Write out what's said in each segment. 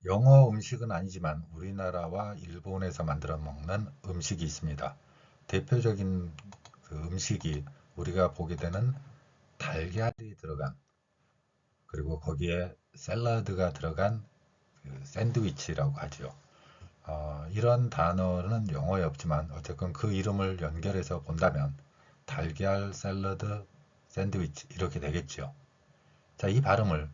영어 음식은 아니지만 우리나라와 일본에서 만들어 먹는 음식이 있습니다. 대표적인 그 음식이 우리가 보게 되는 달걀이 들어간, 그리고 거기에 샐러드가 들어간 그 샌드위치라고 하죠. 이런 단어는 영어에 없지만 어쨌건 그 이름을 연결해서 본다면 달걀 샐러드 샌드위치 이렇게 되겠죠. 자, 이 발음을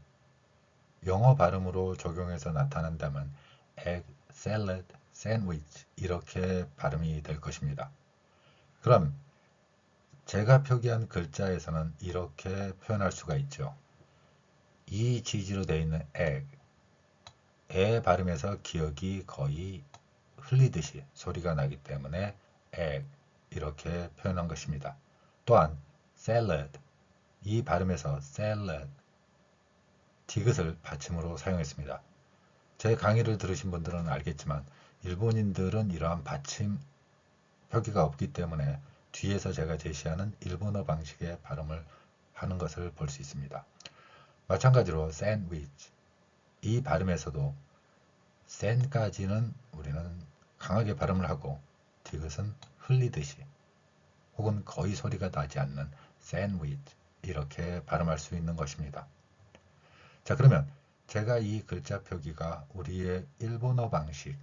영어 발음으로 적용해서 나타낸다면 egg salad sandwich 이렇게 발음이 될 것입니다. 그럼 제가 표기한 글자에서는 이렇게 표현할 수가 있죠. 이 지지로 되어 있는 egg, 의 발음에서 기억이 거의 흘리듯이 소리가 나기 때문에 egg 이렇게 표현한 것입니다. 또한 salad, 이 발음에서 salad, 디귿을 받침으로 사용했습니다. 제 강의를 들으신 분들은 알겠지만 일본인들은 이러한 받침 표기가 없기 때문에 뒤에서 제가 제시하는 일본어 방식의 발음을 하는 것을 볼 수 있습니다. 마찬가지로 샌드위치, 이 발음에서도 센까지는 우리는 강하게 발음을 하고 디귿은 흘리듯이 혹은 거의 소리가 나지 않는 샌드위치 이렇게 발음할 수 있는 것입니다. 자, 그러면 제가 이 글자 표기가 우리의 일본어 방식,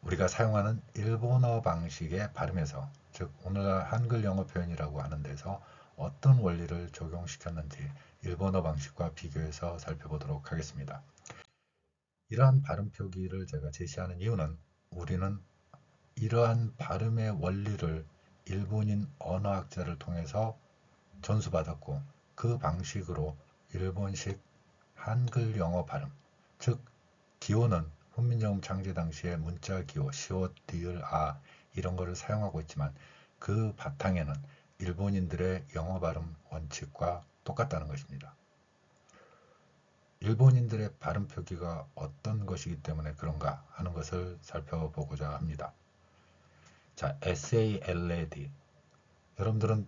우리가 사용하는 일본어 방식의 발음에서, 즉 오늘날 한글 영어 표현이라고 하는 데서 어떤 원리를 적용시켰는지 일본어 방식과 비교해서 살펴보도록 하겠습니다. 이러한 발음 표기를 제가 제시하는 이유는 우리는 이러한 발음의 원리를 일본인 언어학자를 통해서 전수받았고 그 방식으로 일본식 한글 영어 발음, 즉 기호는 훈민정음 창제 당시의 문자 기호 시옷, 디을, 아 이런 거를 사용하고 있지만 그 바탕에는 일본인들의 영어 발음 원칙과 똑같다는 것입니다. 일본인들의 발음 표기가 어떤 것이기 때문에 그런가 하는 것을 살펴보고자 합니다. 자, SALAD. 여러분들은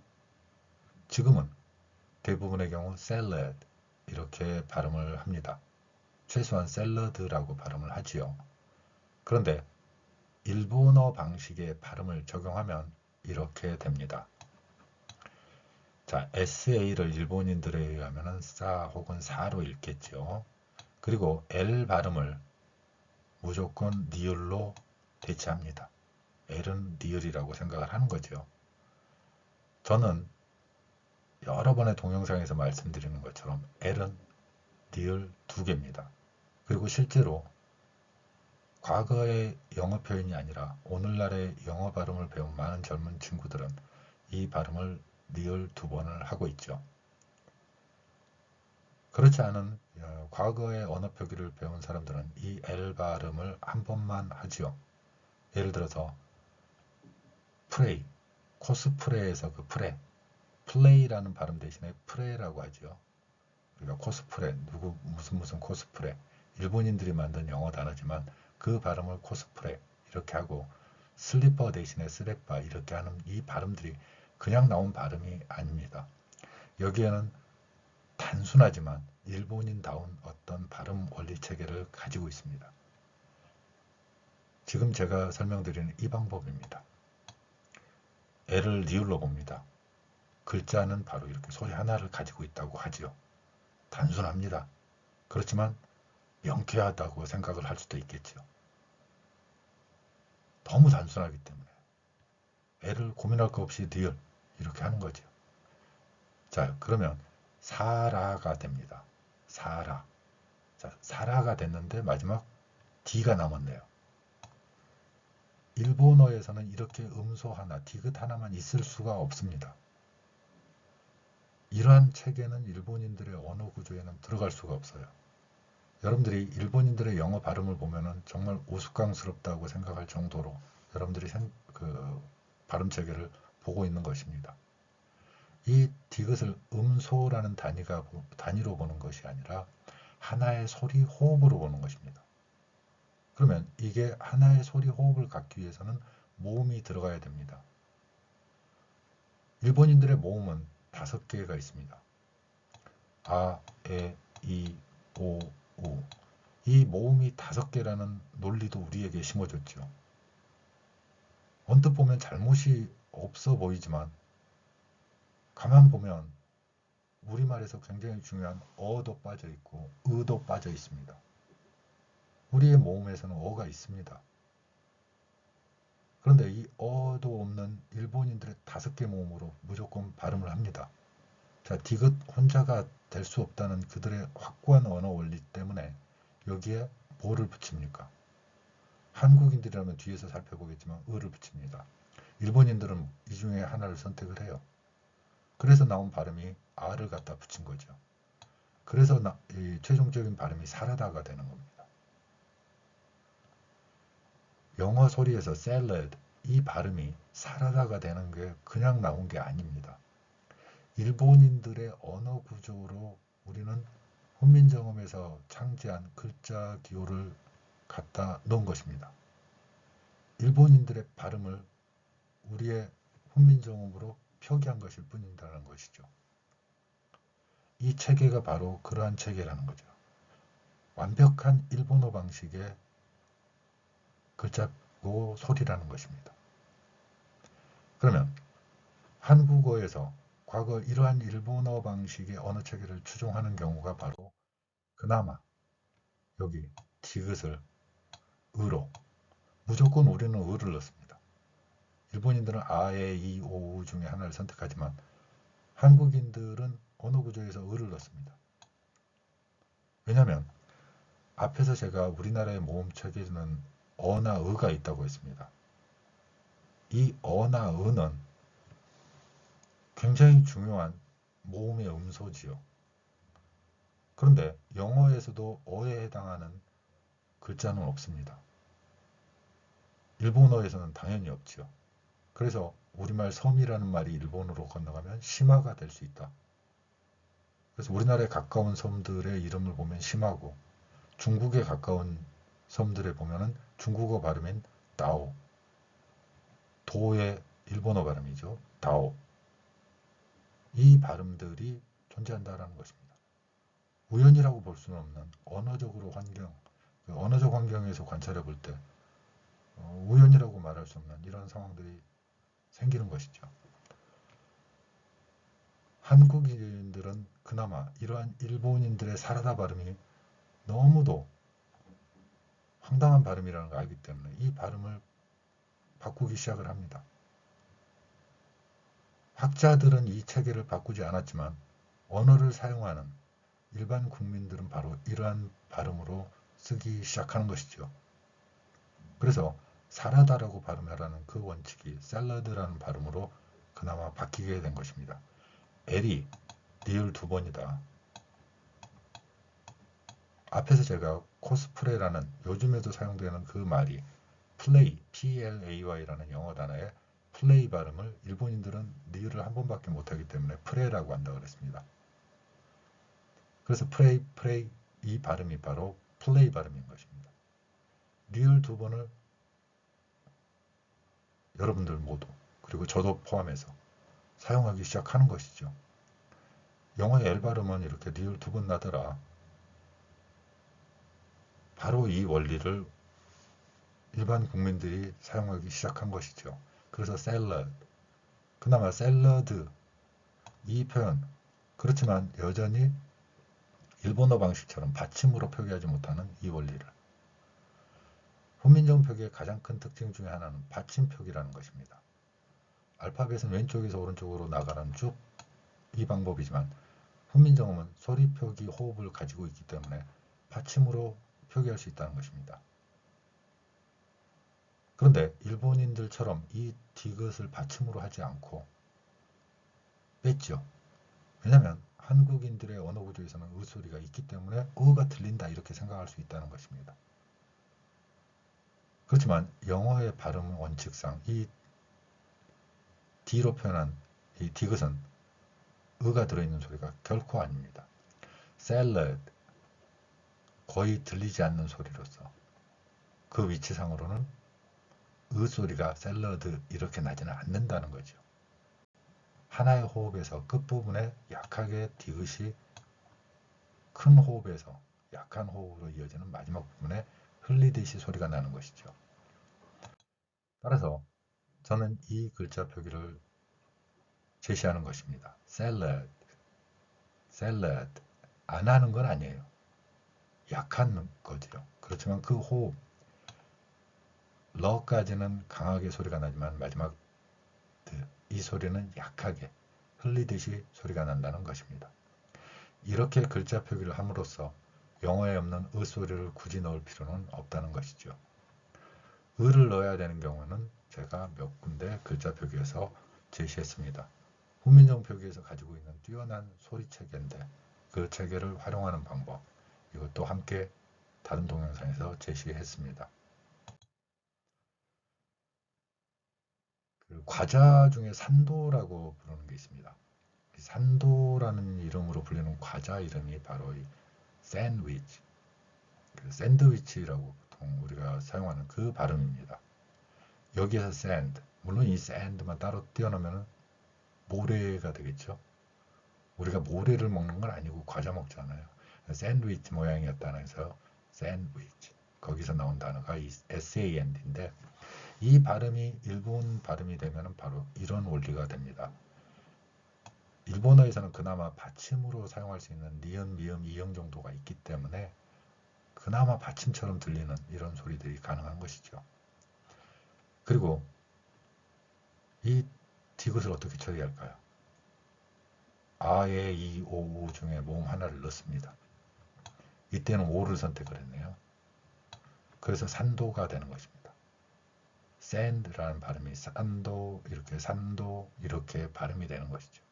지금은 대부분의 경우 salad 이렇게 발음을 합니다. 최소한 샐러드라고 발음을 하지요. 그런데 일본어 방식의 발음을 적용하면 이렇게 됩니다. 자, SA를 일본인들에 의하면 싸 혹은 사로 읽겠죠. 그리고 L 발음을 무조건 니을로 대체합니다. L은 니을이라고 생각을 하는 거죠. 저는 여러 번의 동영상에서 말씀드리는 것처럼 L은 니을 두 개입니다. 그리고 실제로 과거의 영어 표현이 아니라 오늘날의 영어 발음을 배운 많은 젊은 친구들은 이 발음을 리을 두 번을 하고 있죠. 그렇지 않은 과거의 언어 표기를 배운 사람들은 이 L 발음을 한 번만 하지요. 예를 들어서 프레이, 코스프레에서 그 프레, 플레이라는 발음 대신에 프레라고 하지요. 그러니까 코스프레, 누구 무슨 코스프레, 일본인들이 만든 영어 단어지만 그 발음을 코스프레 이렇게 하고 슬리퍼 대신에 스레빠 이렇게 하는 이 발음들이 그냥 나온 발음이 아닙니다. 여기에는 단순하지만 일본인다운 어떤 발음 원리 체계를 가지고 있습니다. 지금 제가 설명드리는 이 방법입니다. 애를 리을로 봅니다. 글자는 바로 이렇게 소리 하나를 가지고 있다고 하지요. 단순합니다. 그렇지만 명쾌하다고 생각을 할 수도 있겠죠. 너무 단순하기 때문에 애를 고민할 거 없이 리을 이렇게 하는 거죠. 자, 그러면 사라가 됩니다. 사라. 자, 사라가 됐는데 마지막 D가 남았네요. 일본어에서는 이렇게 음소 하나, 디귿 하나만 있을 수가 없습니다. 이러한 체계는 일본인들의 언어 구조에는 들어갈 수가 없어요. 여러분들이 일본인들의 영어 발음을 보면 정말 우스꽝스럽다고 생각할 정도로 여러분들이 그 발음 체계를 보고 있는 것입니다. 이 디귿을 음소라는 단위로 보는 것이 아니라 하나의 소리 호흡으로 보는 것입니다. 그러면 이게 하나의 소리 호흡을 갖기 위해서는 모음이 들어가야 됩니다. 일본인들의 모음은 5개가 있습니다. 아, 에, 이, 오, 우. 이 모음이 5개라는 논리도 우리에게 심어줬죠. 언뜻 보면 잘못이 없어 보이지만 가만 보면 우리말에서 굉장히 중요한 어도 빠져 있고 의도 빠져 있습니다. 우리의 모음에서는 어가 있습니다. 그런데 이 어도 없는 일본인들의 5개 모음으로 무조건 발음을 합니다. 자, 디귿 혼자가 될 수 없다는 그들의 확고한 언어 원리 때문에 여기에 뭐를 붙입니까? 한국인들이라면 뒤에서 살펴보겠지만 의를 붙입니다. 일본인들은 이 중에 하나를 선택을 해요. 그래서 나온 발음이 아를 갖다 붙인 거죠. 그래서 이 최종적인 발음이 사라다가 되는 겁니다. 영어 소리에서 샐러드, 이 발음이 사라다가 되는 게 그냥 나온 게 아닙니다. 일본인들의 언어 구조로 우리는 훈민정음에서 창제한 글자 기호를 갖다 놓은 것입니다. 일본인들의 발음을 우리의 훈민정음으로 표기한 것일 뿐이라는 것이죠. 이 체계가 바로 그러한 체계라는 거죠. 완벽한 일본어 방식의 글자고 소리라는 것입니다. 그러면 한국어에서 과거 이러한 일본어 방식의 언어 체계를 추종하는 경우가 바로 그나마 여기 디귿을 으로 무조건 우리는 으를 넣습니다. 일본인들은 아, 에, 이, 오, 우 중에 하나를 선택하지만 한국인들은 언어 구조에서 으를 넣습니다. 왜냐하면 앞에서 제가 우리나라의 모음 체계는 어나 으가 있다고 했습니다. 이 어나 으는 굉장히 중요한 모음의 음소지요. 그런데 영어에서도 어에 해당하는 글자는 없습니다. 일본어에서는 당연히 없지요. 그래서 우리말 섬이라는 말이 일본어로 건너가면 시마가 될 수 있다. 그래서 우리나라에 가까운 섬들의 이름을 보면 시마고 중국에 가까운 섬들에 보면은 중국어 발음인 다오, 도의 일본어 발음이죠. 다오. 이 발음들이 존재한다는 것입니다. 우연이라고 볼 수는 없는 언어적 환경에서 관찰해 볼 때 우연이라고 말할 수 없는 이런 상황들이 생기는 것이죠. 한국인들은 그나마 이러한 일본인들의 사라다 발음이 너무도 황당한 발음이라는 걸 알기 때문에 이 발음을 바꾸기 시작을 합니다. 학자들은 이 체계를 바꾸지 않았지만 언어를 사용하는 일반 국민들은 바로 이러한 발음으로 쓰기 시작하는 것이죠. 그래서 사라다라고 발음하라는 그 원칙이 샐러드라는 발음으로 그나마 바뀌게 된 것입니다. L이 리을 2번이다. 앞에서 제가 코스프레라는 요즘에도 사용되는 그 말이 플레이, PLAY라는 영어 단어의 플레이 발음을 일본인들은 리을을 한 번밖에 못하기 때문에 프레라고 한다고 그랬습니다. 그래서 프레이 이 발음이 바로 플레이 발음인 것입니다. 리을 2번을 여러분들 모두 그리고 저도 포함해서 사용하기 시작하는 것이죠. 영어의 L 발음은 이렇게 리을 2번 나더라. 바로 이 원리를 일반 국민들이 사용하기 시작한 것이죠. 그래서 샐러드, 그나마 샐러드 이 표현, 그렇지만 여전히 일본어 방식처럼 받침으로 표기하지 못하는 이 원리를. 훈민정음 표기의 가장 큰 특징 중에 하나는 받침 표기라는 것입니다. 알파벳은 왼쪽에서 오른쪽으로 나가는 쭉 이 방법이지만 훈민정음은 소리 표기 호흡을 가지고 있기 때문에 받침으로 표기할 수 있다는 것입니다. 그런데 일본인들처럼 이 디귿을 받침으로 하지 않고 뺐죠. 왜냐하면 한국인들의 언어 구조에서는 으소리가 있기 때문에 으가 들린다 이렇게 생각할 수 있다는 것입니다. 그렇지만 영어의 발음 원칙상 이 D로 표현한 이 디귿은 으가 들어있는 소리가 결코 아닙니다. 샐러드, 거의 들리지 않는 소리로서 그 위치상으로는 으 소리가 샐러드 이렇게 나지는 않는다는 거죠. 하나의 호흡에서 끝부분에 약하게 디귿이 큰 호흡에서 약한 호흡으로 이어지는 마지막 부분에 흘리듯이 소리가 나는 것이죠. 따라서 저는 이 글자 표기를 제시하는 것입니다. salad, salad. 안 하는 건 아니에요. 약한 거죠. 그렇지만 그 호흡, 러까지는 강하게 소리가 나지만 마지막 이 소리는 약하게 흘리듯이 소리가 난다는 것입니다. 이렇게 글자 표기를 함으로써 영어에 없는 으 소리를 굳이 넣을 필요는 없다는 것이죠. 을을 넣어야 되는 경우는 제가 몇 군데 글자 표기에서 제시했습니다. 훈민정 표기에서 가지고 있는 뛰어난 소리 체계인데 그 체계를 활용하는 방법, 이것도 함께 다른 동영상에서 제시했습니다. 그 과자 중에 산도라고 부르는 게 있습니다. 산도라는 이름으로 불리는 과자 이름이 바로 이 샌드위치, 샌드위치라고 보통 우리가 사용하는 그 발음입니다. 여기에서 샌드, 물론 이 샌드만 따로 띄어놓으면 모래가 되겠죠. 우리가 모래를 먹는 건 아니고 과자 먹잖아요. 샌드위치 모양이었다는 해서 샌드위치, 거기서 나온 단어가 이 SAND인데 이 발음이 일본 발음이 되면 바로 이런 원리가 됩니다. 일본어에서는 그나마 받침으로 사용할 수 있는 니은, 미음, 이응 정도가 있기 때문에 그나마 받침처럼 들리는 이런 소리들이 가능한 것이죠. 그리고 이 디귿을 어떻게 처리할까요? 아, 에, 이, 오, 우 중에 모음 하나를 넣습니다. 이때는 오를 선택을 했네요. 그래서 산도가 되는 것입니다. sand라는 발음이 산도, 이렇게 산도, 이렇게 발음이 되는 것이죠.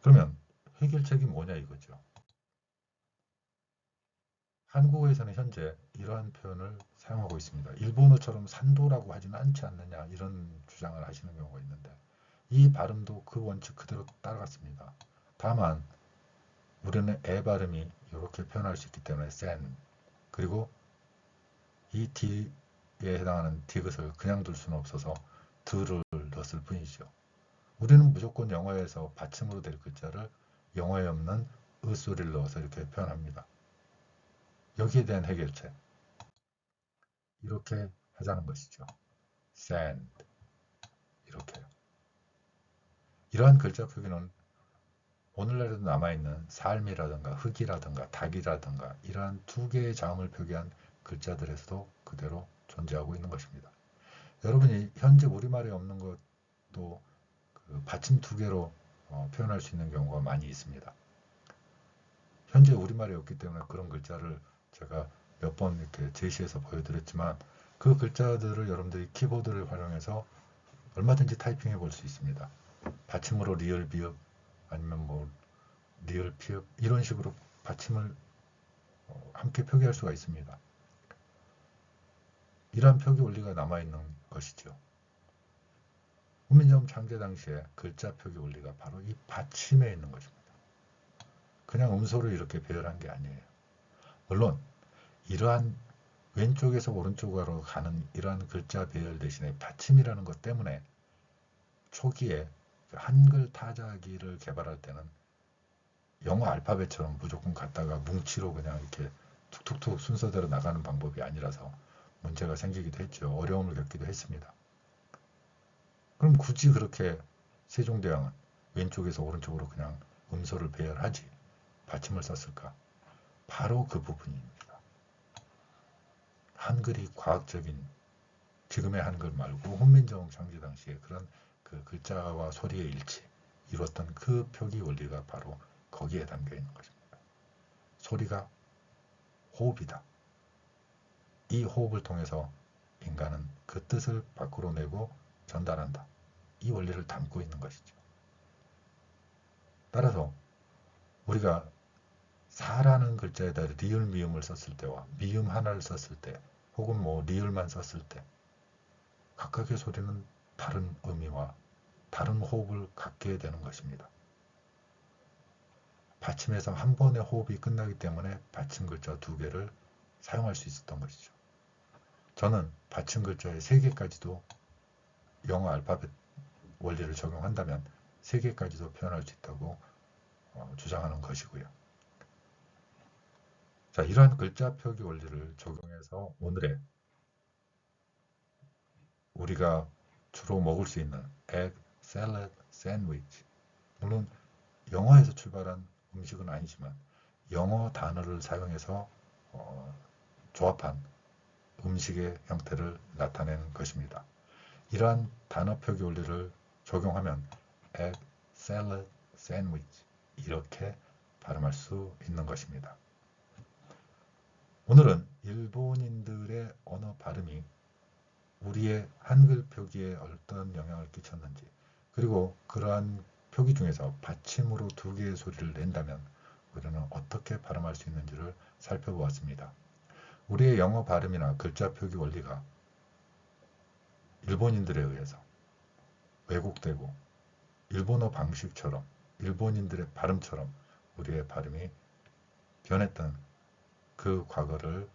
그러면 해결책이 뭐냐 이거죠. 한국어에서는 현재 이러한 표현을 사용하고 있습니다. 일본어처럼 산도라고 하지는 않지 않느냐 이런 주장을 하시는 경우가 있는데 이 발음도 그 원칙 그대로 따라갔습니다. 다만 우리는 에 발음이 이렇게 표현할 수 있기 때문에 센, 그리고 이 D에 해당하는 디귿을 그냥 둘 수는 없어서 드를 넣었을 뿐이죠. 우리는 무조건 영어에서 받침으로 될 글자를 영어에 없는 으 소리를 넣어서 이렇게 표현합니다. 여기에 대한 해결책, 이렇게 하자는 것이죠. sand, 이렇게요. 이러한 글자 표기는 오늘날에도 남아있는 삶이라든가 흙이라든가 닭이라든가 이러한 두 개의 자음을 표기한 글자들에서도 그대로 존재하고 있는 것입니다. 여러분이 현재 우리말에 없는 것도 그 받침 두 개로 표현할 수 있는 경우가 많이 있습니다. 현재 우리말에 없기 때문에 그런 글자를 제가 몇 번 이렇게 제시해서 보여드렸지만 그 글자들을 여러분들이 키보드를 활용해서 얼마든지 타이핑해 볼 수 있습니다. 받침으로 리을 비읍 아니면 뭐 리을 피읍 이런 식으로 받침을 함께 표기할 수가 있습니다. 이러한 표기 원리가 남아있는 것이죠. 훈민정음 창제 당시에 글자 표기 원리가 바로 이 받침에 있는 것입니다. 그냥 음소를 이렇게 배열한 게 아니에요. 물론 이러한 왼쪽에서 오른쪽으로 가는 이러한 글자 배열 대신에 받침이라는 것 때문에 초기에 한글 타자기를 개발할 때는 영어 알파벳처럼 무조건 갖다가 뭉치로 그냥 이렇게 툭툭툭 순서대로 나가는 방법이 아니라서 문제가 생기기도 했죠. 어려움을 겪기도 했습니다. 그럼 굳이 그렇게 세종대왕은 왼쪽에서 오른쪽으로 그냥 음소를 배열하지 받침을 썼을까? 바로 그 부분입니다. 한글이 과학적인 지금의 한글 말고 훈민정음 창제 당시에 그런 그 글자와 소리의 일치 이뤘던 그 표기 원리가 바로 거기에 담겨 있는 것입니다. 소리가 호흡이다. 이 호흡을 통해서 인간은 그 뜻을 밖으로 내고 전달한다. 이 원리를 담고 있는 것이죠. 따라서 우리가 사라는 글자에다 리을 미음을 썼을 때와 미음 하나를 썼을 때 혹은 뭐 리을만 썼을 때 각각의 소리는 다른 의미와 다른 호흡을 갖게 되는 것입니다. 받침에서 한 번의 호흡이 끝나기 때문에 받침 글자 두 개를 사용할 수 있었던 것이죠. 저는 받침 글자의 세 개까지도 영어 알파벳 원리를 적용한다면 세 개까지도 표현할 수 있다고 주장하는 것이고요. 자, 이러한 글자 표기 원리를 적용해서 오늘의 우리가 주로 먹을 수 있는 egg salad sandwich, 물론 영어에서 출발한 음식은 아니지만 영어 단어를 사용해서 조합한 음식의 형태를 나타내는 것입니다. 이러한 단어 표기 원리를 적용하면 egg salad sandwich 이렇게 발음할 수 있는 것입니다. 오늘은 일본인들의 언어 발음이 우리의 한글 표기에 어떤 영향을 끼쳤는지, 그리고 그러한 표기 중에서 받침으로 두 개의 소리를 낸다면 우리는 어떻게 발음할 수 있는지를 살펴보았습니다. 우리의 영어 발음이나 글자 표기 원리가 일본인들에 의해서 왜곡되고 일본어 방식처럼 일본인들의 발음처럼 우리의 발음이 변했던 그 과거를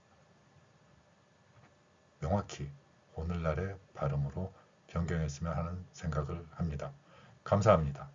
명확히 오늘날의 발음으로 변경했으면 하는 생각을 합니다. 감사합니다.